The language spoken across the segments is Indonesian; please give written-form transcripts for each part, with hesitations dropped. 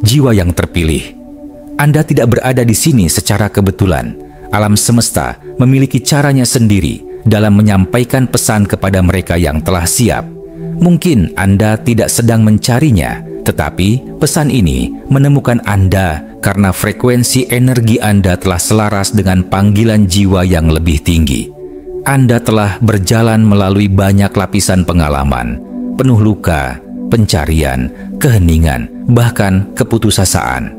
jiwa yang terpilih. Anda tidak berada di sini secara kebetulan. Alam semesta memiliki caranya sendiri dalam menyampaikan pesan kepada mereka yang telah siap. Mungkin Anda tidak sedang mencarinya, tetapi pesan ini menemukan Anda karena frekuensi energi Anda telah selaras dengan panggilan jiwa yang lebih tinggi. Anda telah berjalan melalui banyak lapisan pengalaman, penuh luka, pencarian, keheningan, bahkan keputusasaan.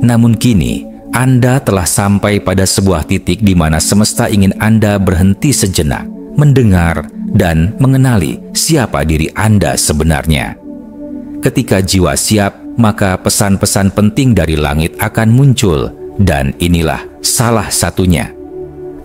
Namun kini, Anda telah sampai pada sebuah titik di mana semesta ingin Anda berhenti sejenak, mendengar, dan mengenali siapa diri Anda sebenarnya. Ketika jiwa siap, maka pesan-pesan penting dari langit akan muncul, dan inilah salah satunya.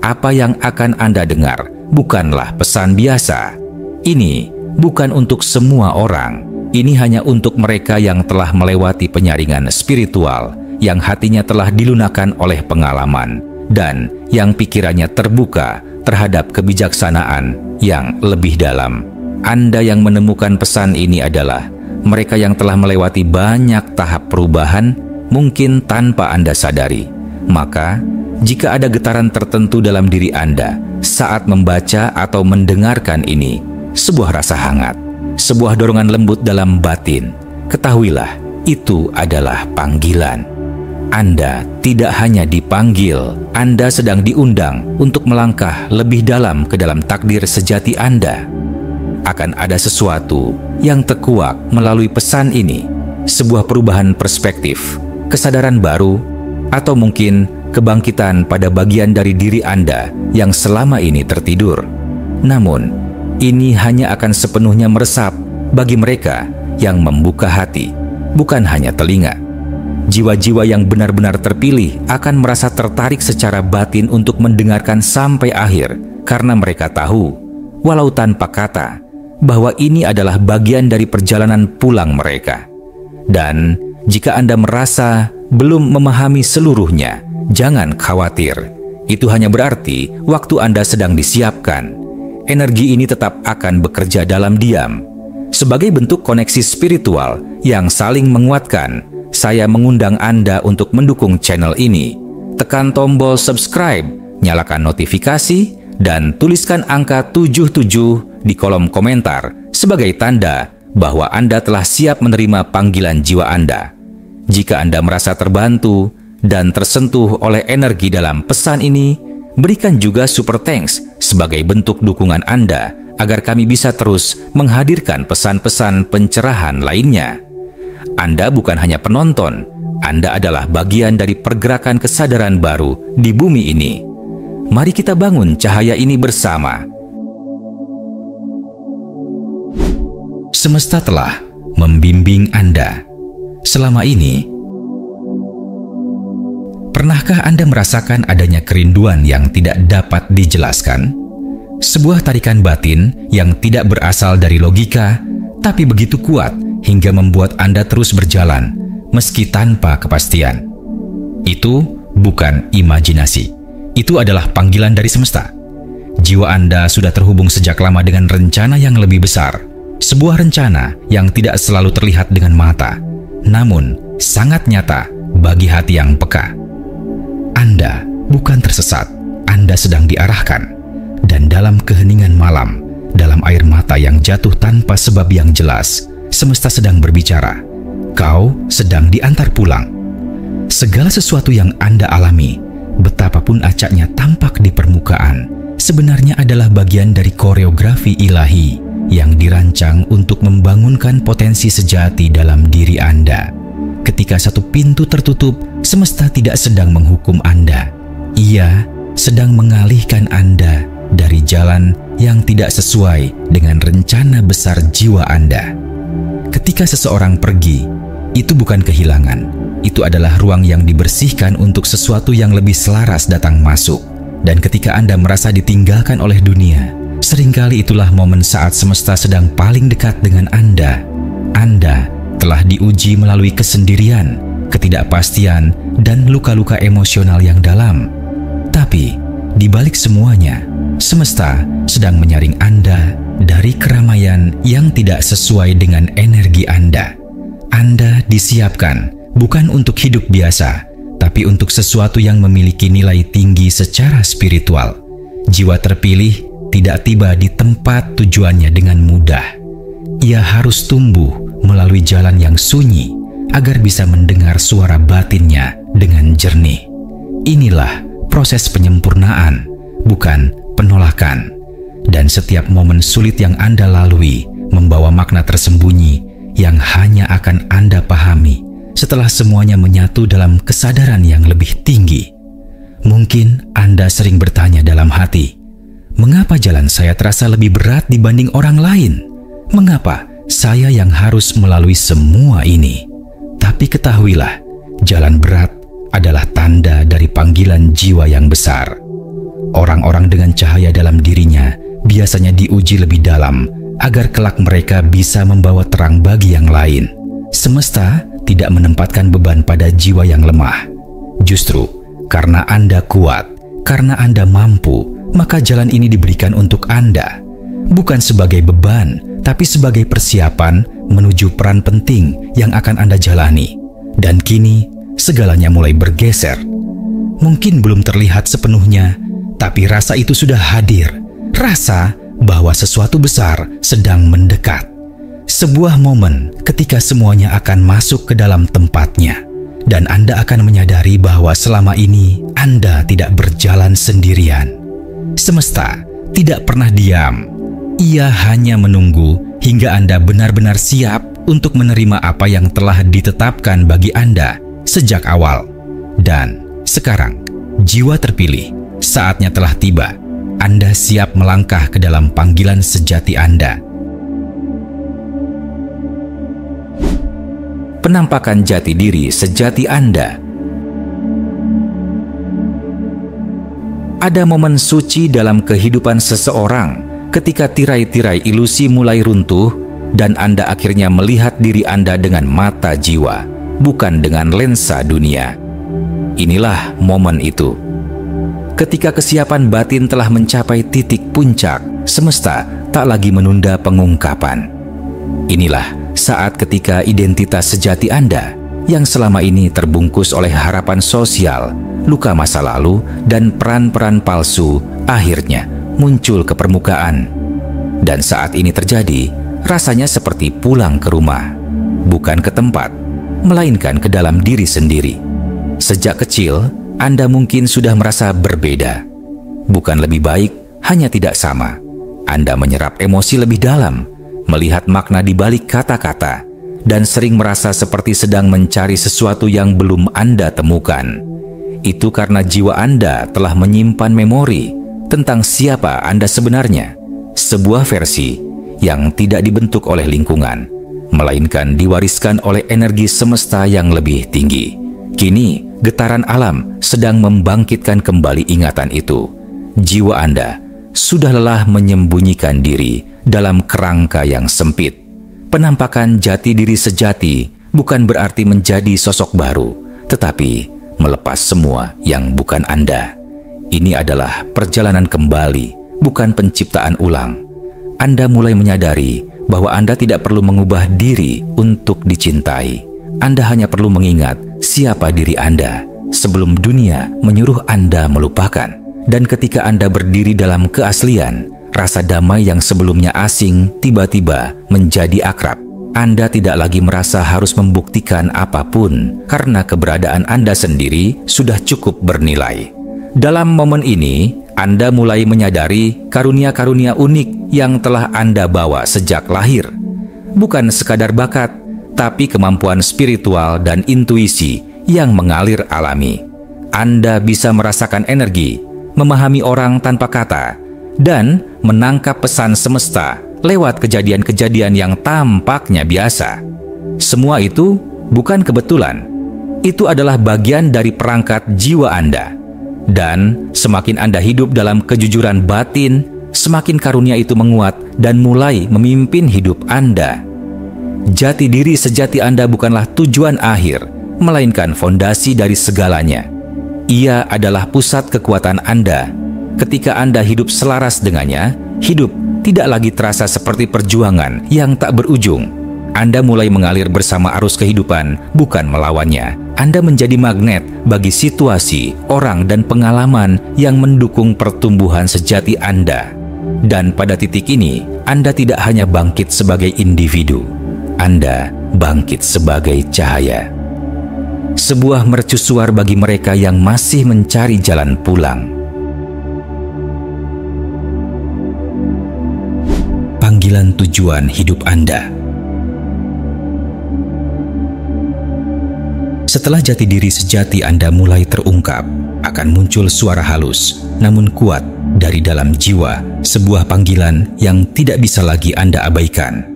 Apa yang akan Anda dengar bukanlah pesan biasa. Ini bukan untuk semua orang. Ini hanya untuk mereka yang telah melewati penyaringan spiritual, yang hatinya telah dilunakkan oleh pengalaman, dan yang pikirannya terbuka terhadap kebijaksanaan yang lebih dalam. Anda yang menemukan pesan ini adalah mereka yang telah melewati banyak tahap perubahan, mungkin tanpa Anda sadari. Maka, jika ada getaran tertentu dalam diri Anda saat membaca atau mendengarkan ini, sebuah rasa hangat, sebuah dorongan lembut dalam batin, ketahuilah itu adalah panggilan. Anda tidak hanya dipanggil, Anda sedang diundang untuk melangkah lebih dalam ke dalam takdir sejati Anda. Akan ada sesuatu yang terkuak melalui pesan ini, sebuah perubahan perspektif, kesadaran baru, atau mungkin kebangkitan pada bagian dari diri Anda yang selama ini tertidur. Namun, ini hanya akan sepenuhnya meresap bagi mereka yang membuka hati, bukan hanya telinga. Jiwa-jiwa yang benar-benar terpilih akan merasa tertarik secara batin untuk mendengarkan sampai akhir, karena mereka tahu, walau tanpa kata, bahwa ini adalah bagian dari perjalanan pulang mereka. Dan jika Anda merasa belum memahami seluruhnya, jangan khawatir. Itu hanya berarti waktu Anda sedang disiapkan. Energi ini tetap akan bekerja dalam diam. Sebagai bentuk koneksi spiritual yang saling menguatkan, saya mengundang Anda untuk mendukung channel ini. Tekan tombol subscribe, nyalakan notifikasi, dan tuliskan angka 77 di kolom komentar sebagai tanda bahwa Anda telah siap menerima panggilan jiwa Anda. Jika Anda merasa terbantu dan tersentuh oleh energi dalam pesan ini, berikan juga super thanks sebagai bentuk dukungan Anda agar kami bisa terus menghadirkan pesan-pesan pencerahan lainnya. Anda bukan hanya penonton, Anda adalah bagian dari pergerakan kesadaran baru di bumi ini. Mari kita bangun cahaya ini bersama. Semesta telah membimbing Anda. Selama ini, pernahkah Anda merasakan adanya kerinduan yang tidak dapat dijelaskan? Sebuah tarikan batin yang tidak berasal dari logika, tapi begitu kuat hingga membuat Anda terus berjalan, meski tanpa kepastian. Itu bukan imajinasi. Itu adalah panggilan dari semesta. Jiwa Anda sudah terhubung sejak lama dengan rencana yang lebih besar. Sebuah rencana yang tidak selalu terlihat dengan mata, namun sangat nyata bagi hati yang peka. Anda bukan tersesat, Anda sedang diarahkan. Dan dalam keheningan malam, dalam air mata yang jatuh tanpa sebab yang jelas, semesta sedang berbicara. Kau sedang diantar pulang. Segala sesuatu yang Anda alami, betapapun acaknya tampak di permukaan, sebenarnya adalah bagian dari koreografi ilahi yang dirancang untuk membangunkan potensi sejati dalam diri Anda. Ketika satu pintu tertutup, semesta tidak sedang menghukum Anda. Ia sedang mengalihkan Anda dari jalan yang tidak sesuai dengan rencana besar jiwa Anda. Ketika seseorang pergi, itu bukan kehilangan. Itu adalah ruang yang dibersihkan untuk sesuatu yang lebih selaras datang masuk. Dan ketika Anda merasa ditinggalkan oleh dunia, seringkali itulah momen saat semesta sedang paling dekat dengan Anda. Anda telah diuji melalui kesendirian, ketidakpastian, dan luka-luka emosional yang dalam. Tapi, di balik semuanya, semesta sedang menyaring Anda dari keramaian yang tidak sesuai dengan energi Anda. Anda disiapkan bukan untuk hidup biasa, tapi untuk sesuatu yang memiliki nilai tinggi secara spiritual. Jiwa terpilih tidak tiba di tempat tujuannya dengan mudah. Ia harus tumbuh melalui jalan yang sunyi agar bisa mendengar suara batinnya dengan jernih. Inilah proses penyempurnaan, bukan penolakan. Dan setiap momen sulit yang Anda lalui membawa makna tersembunyi yang hanya akan Anda pahami setelah semuanya menyatu dalam kesadaran yang lebih tinggi. Mungkin Anda sering bertanya dalam hati, mengapa jalan saya terasa lebih berat dibanding orang lain? Mengapa saya yang harus melalui semua ini? Tapi ketahuilah, jalan berat adalah tanda dari panggilan jiwa yang besar. Orang-orang dengan cahaya dalam dirinya biasanya diuji lebih dalam agar kelak mereka bisa membawa terang bagi yang lain. Semesta tidak menempatkan beban pada jiwa yang lemah. Justru karena Anda kuat, karena Anda mampu, maka jalan ini diberikan untuk Anda. Bukan sebagai beban, tapi sebagai persiapan menuju peran penting yang akan Anda jalani. Dan kini, segalanya mulai bergeser. Mungkin belum terlihat sepenuhnya, tapi rasa itu sudah hadir. Rasa bahwa sesuatu besar sedang mendekat. Sebuah momen ketika semuanya akan masuk ke dalam tempatnya. Dan Anda akan menyadari bahwa selama ini Anda tidak berjalan sendirian. Semesta tidak pernah diam. Ia hanya menunggu hingga Anda benar-benar siap untuk menerima apa yang telah ditetapkan bagi Anda sejak awal. Dan sekarang, jiwa terpilih, saatnya telah tiba. Anda siap melangkah ke dalam panggilan sejati Anda. Penampakan jati diri sejati Anda. Ada momen suci dalam kehidupan seseorang ketika tirai-tirai ilusi mulai runtuh dan Anda akhirnya melihat diri Anda dengan mata jiwa, bukan dengan lensa dunia. Inilah momen itu. Ketika kesiapan batin telah mencapai titik puncak, semesta tak lagi menunda pengungkapan. Inilah saat ketika identitas sejati Anda yang selama ini terbungkus oleh harapan sosial, luka masa lalu, dan peran-peran palsu akhirnya muncul ke permukaan. Dan saat ini terjadi, rasanya seperti pulang ke rumah, bukan ke tempat, melainkan ke dalam diri sendiri. Sejak kecil, Anda mungkin sudah merasa berbeda. Bukan lebih baik, hanya tidak sama. Anda menyerap emosi lebih dalam, melihat makna di balik kata-kata, dan sering merasa seperti sedang mencari sesuatu yang belum Anda temukan. Itu karena jiwa Anda telah menyimpan memori tentang siapa Anda sebenarnya, sebuah versi yang tidak dibentuk oleh lingkungan, melainkan diwariskan oleh energi semesta yang lebih tinggi. Kini, getaran alam sedang membangkitkan kembali ingatan itu. Jiwa Anda sudah lelah menyembunyikan diri dalam kerangka yang sempit. Penampakan jati diri sejati bukan berarti menjadi sosok baru, tetapi melepas semua yang bukan Anda. Ini adalah perjalanan kembali, bukan penciptaan ulang. Anda mulai menyadari bahwa Anda tidak perlu mengubah diri untuk dicintai. Anda hanya perlu mengingat siapa diri Anda sebelum dunia menyuruh Anda melupakan. Dan ketika Anda berdiri dalam keaslian, rasa damai yang sebelumnya asing tiba-tiba menjadi akrab. Anda tidak lagi merasa harus membuktikan apapun karena keberadaan Anda sendiri sudah cukup bernilai. Dalam momen ini, Anda mulai menyadari karunia-karunia unik yang telah Anda bawa sejak lahir. Bukan sekadar bakat, tapi kemampuan spiritual dan intuisi yang mengalir alami. Anda bisa merasakan energi, memahami orang tanpa kata, dan menangkap pesan semesta lewat kejadian-kejadian yang tampaknya biasa. Semua itu bukan kebetulan. Itu adalah bagian dari perangkat jiwa Anda. Dan semakin Anda hidup dalam kejujuran batin, semakin karunia itu menguat dan mulai memimpin hidup Anda. Jati diri sejati Anda bukanlah tujuan akhir, melainkan fondasi dari segalanya. Ia adalah pusat kekuatan Anda. Ketika Anda hidup selaras dengannya, hidup tidak lagi terasa seperti perjuangan yang tak berujung. Anda mulai mengalir bersama arus kehidupan, bukan melawannya. Anda menjadi magnet bagi situasi, orang, dan pengalaman yang mendukung pertumbuhan sejati Anda. Dan pada titik ini, Anda tidak hanya bangkit sebagai individu, Anda bangkit sebagai cahaya. Sebuah mercusuar bagi mereka yang masih mencari jalan pulang. Panggilan tujuan hidup Anda. Setelah jati diri sejati Anda mulai terungkap, akan muncul suara halus namun kuat dari dalam jiwa, sebuah panggilan yang tidak bisa lagi Anda abaikan.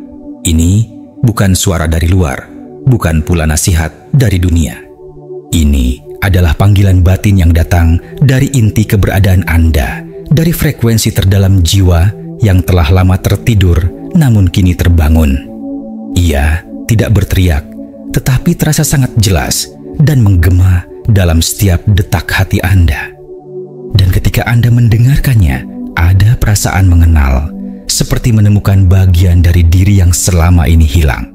Ini bukan suara dari luar, bukan pula nasihat dari dunia. Ini adalah panggilan batin yang datang dari inti keberadaan Anda, dari frekuensi terdalam jiwa yang telah lama tertidur namun kini terbangun. Ia tidak berteriak, tetapi terasa sangat jelas dan menggema dalam setiap detak hati Anda. Dan ketika Anda mendengarkannya, ada perasaan mengenal, seperti menemukan bagian dari diri yang selama ini hilang.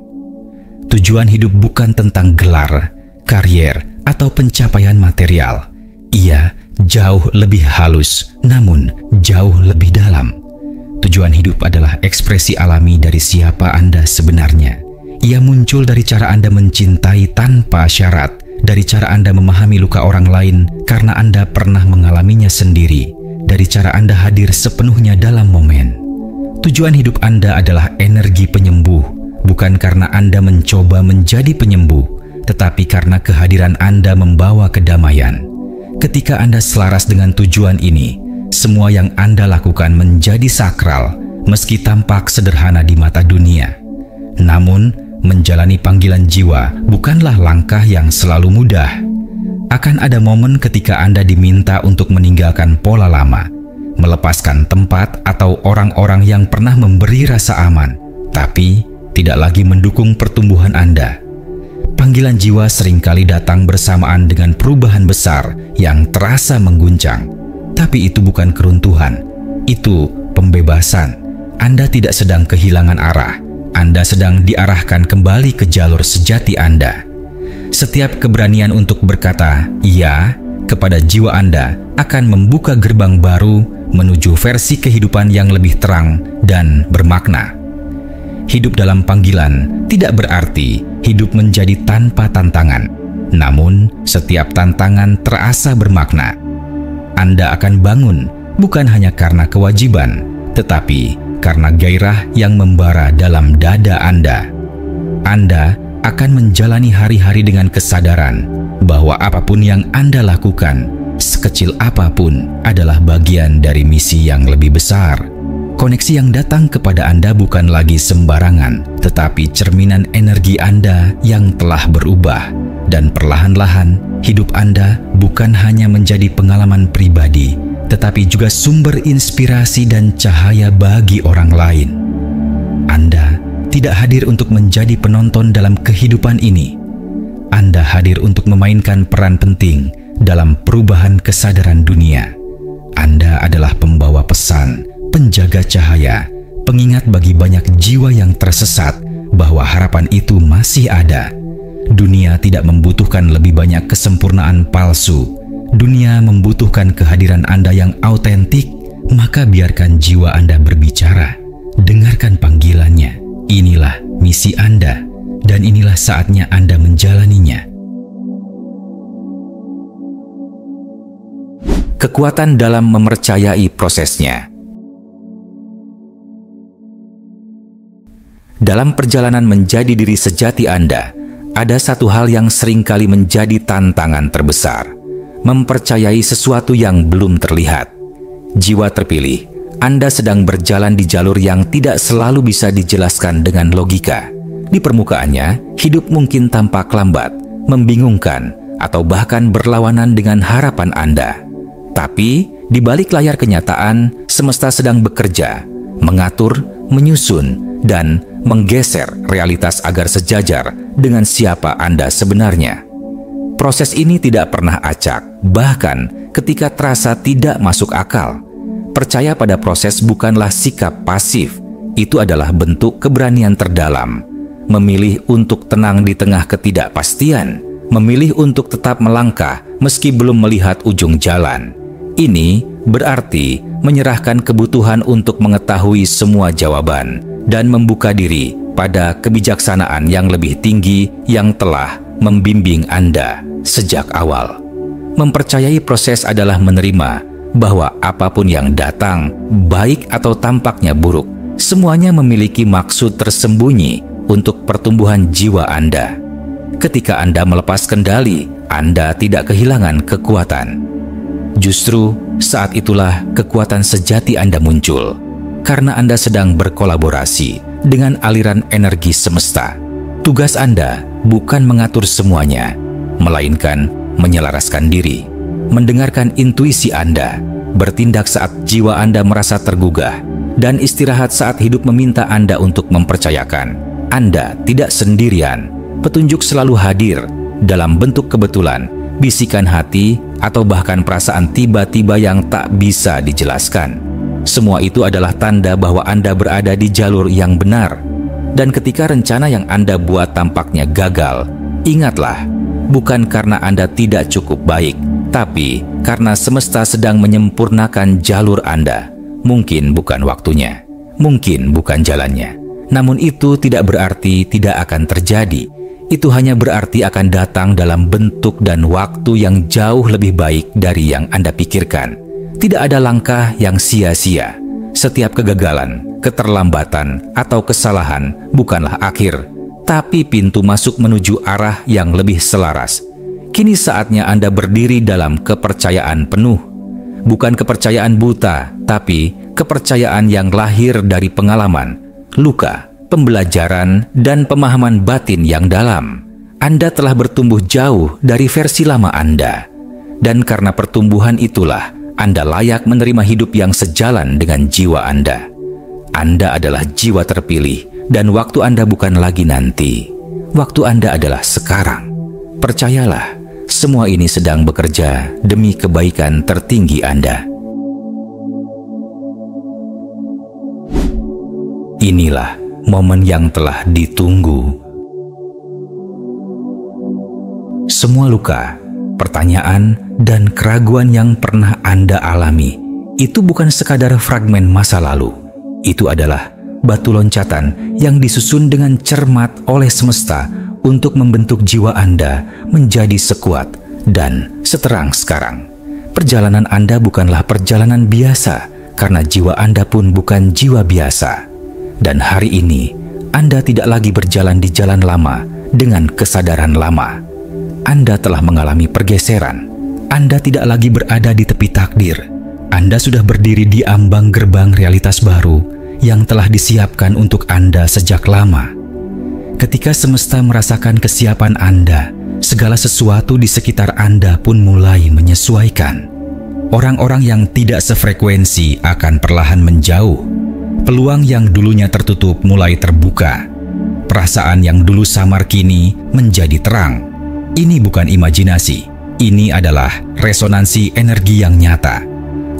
Tujuan hidup bukan tentang gelar, karier, atau pencapaian material. Ia jauh lebih halus, namun jauh lebih dalam. Tujuan hidup adalah ekspresi alami dari siapa Anda sebenarnya. Ia muncul dari cara Anda mencintai tanpa syarat, dari cara Anda memahami luka orang lain karena Anda pernah mengalaminya sendiri, dari cara Anda hadir sepenuhnya dalam momen. Tujuan hidup Anda adalah energi penyembuh, bukan karena Anda mencoba menjadi penyembuh, tetapi karena kehadiran Anda membawa kedamaian. Ketika Anda selaras dengan tujuan ini, semua yang Anda lakukan menjadi sakral, meski tampak sederhana di mata dunia. Namun, menjalani panggilan jiwa bukanlah langkah yang selalu mudah. Akan ada momen ketika Anda diminta untuk meninggalkan pola lama, melepaskan tempat atau orang-orang yang pernah memberi rasa aman, tapi tidak lagi mendukung pertumbuhan Anda. Panggilan jiwa seringkali datang bersamaan dengan perubahan besar yang terasa mengguncang. Tapi itu bukan keruntuhan, itu pembebasan. Anda tidak sedang kehilangan arah. Anda sedang diarahkan kembali ke jalur sejati Anda. Setiap keberanian untuk berkata "iya" kepada jiwa Anda akan membuka gerbang baru menuju versi kehidupan yang lebih terang dan bermakna. Hidup dalam panggilan tidak berarti hidup menjadi tanpa tantangan. Namun, setiap tantangan terasa bermakna. Anda akan bangun bukan hanya karena kewajiban, tetapi karena gairah yang membara dalam dada Anda. Anda akan menjalani hari-hari dengan kesadaran bahwa apapun yang Anda lakukan, sekecil apapun, adalah bagian dari misi yang lebih besar. Koneksi yang datang kepada Anda bukan lagi sembarangan, tetapi cerminan energi Anda yang telah berubah. Dan perlahan-lahan, hidup Anda bukan hanya menjadi pengalaman pribadi, tetapi juga sumber inspirasi dan cahaya bagi orang lain. Anda tidak hadir untuk menjadi penonton dalam kehidupan ini. Anda hadir untuk memainkan peran penting dalam perubahan kesadaran dunia. Anda adalah pembawa pesan, penjaga cahaya, pengingat bagi banyak jiwa yang tersesat bahwa harapan itu masih ada. Dunia tidak membutuhkan lebih banyak kesempurnaan palsu. Dunia membutuhkan kehadiran Anda yang autentik, maka biarkan jiwa Anda berbicara. Dengarkan panggilannya. Inilah misi Anda, dan inilah saatnya Anda menjalaninya. Kekuatan dalam mempercayai prosesnya. Dalam perjalanan menjadi diri sejati Anda, ada satu hal yang seringkali menjadi tantangan terbesar. Mempercayai sesuatu yang belum terlihat. Jiwa terpilih, Anda sedang berjalan di jalur yang tidak selalu bisa dijelaskan dengan logika. Di permukaannya, hidup mungkin tampak lambat, membingungkan, atau bahkan berlawanan dengan harapan Anda. Tapi, di balik layar kenyataan, semesta sedang bekerja, mengatur, menyusun, dan menggeser realitas agar sejajar dengan siapa Anda sebenarnya. Proses ini tidak pernah acak, bahkan ketika terasa tidak masuk akal. Percaya pada proses bukanlah sikap pasif, itu adalah bentuk keberanian terdalam. Memilih untuk tenang di tengah ketidakpastian, memilih untuk tetap melangkah meski belum melihat ujung jalan. Ini berarti menyerahkan kebutuhan untuk mengetahui semua jawaban dan membuka diri pada kebijaksanaan yang lebih tinggi yang telah membimbing Anda sejak awal. Mempercayai proses adalah menerima bahwa apapun yang datang, baik atau tampaknya buruk, semuanya memiliki maksud tersembunyi untuk pertumbuhan jiwa Anda. Ketika Anda melepas kendali, Anda tidak kehilangan kekuatan. Justru saat itulah kekuatan sejati Anda muncul, karena Anda sedang berkolaborasi dengan aliran energi semesta. Tugas Anda bukan mengatur semuanya, melainkan menyelaraskan diri, mendengarkan intuisi Anda, bertindak saat jiwa Anda merasa tergugah, dan istirahat saat hidup meminta Anda untuk mempercayakan Anda tidak sendirian. Petunjuk selalu hadir dalam bentuk kebetulan, bisikan hati, atau bahkan perasaan tiba-tiba yang tak bisa dijelaskan. Semua itu adalah tanda bahwa Anda berada di jalur yang benar. Dan ketika rencana yang Anda buat tampaknya gagal, ingatlah, bukan karena Anda tidak cukup baik, tapi karena semesta sedang menyempurnakan jalur Anda. Mungkin bukan waktunya, mungkin bukan jalannya. Namun itu tidak berarti tidak akan terjadi. Itu hanya berarti akan datang dalam bentuk dan waktu yang jauh lebih baik dari yang Anda pikirkan. Tidak ada langkah yang sia-sia. Setiap kegagalan, keterlambatan, atau kesalahan bukanlah akhir, tapi pintu masuk menuju arah yang lebih selaras. Kini saatnya Anda berdiri dalam kepercayaan penuh. Bukan kepercayaan buta, tapi kepercayaan yang lahir dari pengalaman, luka, pembelajaran, dan pemahaman batin yang dalam. Anda telah bertumbuh jauh dari versi lama Anda. Dan karena pertumbuhan itulah, Anda layak menerima hidup yang sejalan dengan jiwa Anda. Anda adalah jiwa terpilih, dan waktu Anda bukan lagi nanti. Waktu Anda adalah sekarang. Percayalah, semua ini sedang bekerja demi kebaikan tertinggi Anda. Inilah momen yang telah ditunggu. Semua luka, pertanyaan, dan keraguan yang pernah Anda alami itu bukan sekadar fragmen masa lalu. Itu adalah batu loncatan yang disusun dengan cermat oleh semesta untuk membentuk jiwa Anda menjadi sekuat dan seterang sekarang. Perjalanan Anda bukanlah perjalanan biasa, karena jiwa Anda pun bukan jiwa biasa. Dan hari ini, Anda tidak lagi berjalan di jalan lama dengan kesadaran lama. Anda telah mengalami pergeseran. Anda tidak lagi berada di tepi takdir. Anda sudah berdiri di ambang gerbang realitas baru yang telah disiapkan untuk Anda sejak lama. Ketika semesta merasakan kesiapan Anda, segala sesuatu di sekitar Anda pun mulai menyesuaikan. Orang-orang yang tidak sefrekuensi akan perlahan menjauh. Peluang yang dulunya tertutup mulai terbuka. Perasaan yang dulu samar kini menjadi terang. Ini bukan imajinasi. Ini adalah resonansi energi yang nyata.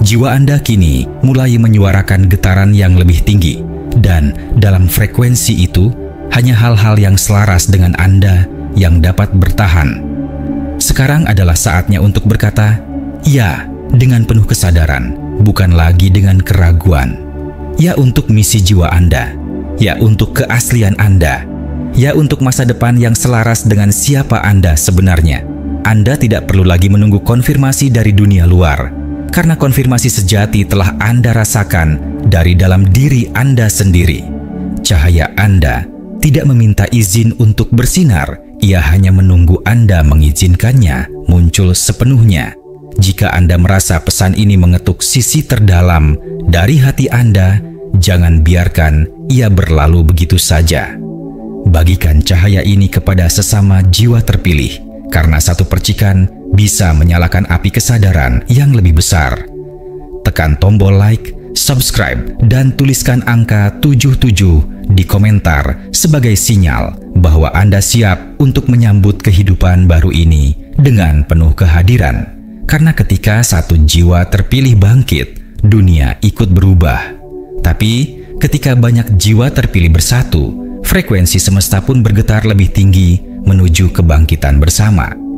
Jiwa Anda kini mulai menyuarakan getaran yang lebih tinggi. Dan dalam frekuensi itu, hanya hal-hal yang selaras dengan Anda yang dapat bertahan. Sekarang adalah saatnya untuk berkata, ya, dengan penuh kesadaran, bukan lagi dengan keraguan. Ya untuk misi jiwa Anda, ya untuk keaslian Anda, ya untuk masa depan yang selaras dengan siapa Anda sebenarnya. Anda tidak perlu lagi menunggu konfirmasi dari dunia luar, karena konfirmasi sejati telah Anda rasakan dari dalam diri Anda sendiri. Cahaya Anda tidak meminta izin untuk bersinar, ia hanya menunggu Anda mengizinkannya muncul sepenuhnya. Jika Anda merasa pesan ini mengetuk sisi terdalam dari hati Anda, jangan biarkan ia berlalu begitu saja. Bagikan cahaya ini kepada sesama jiwa terpilih, karena satu percikan bisa menyalakan api kesadaran yang lebih besar. Tekan tombol like, subscribe, dan tuliskan angka 77 di komentar sebagai sinyal bahwa Anda siap untuk menyambut kehidupan baru ini dengan penuh kehadiran. Karena ketika satu jiwa terpilih bangkit, dunia ikut berubah. Tapi ketika banyak jiwa terpilih bersatu, frekuensi semesta pun bergetar lebih tinggi, menuju kebangkitan bersama.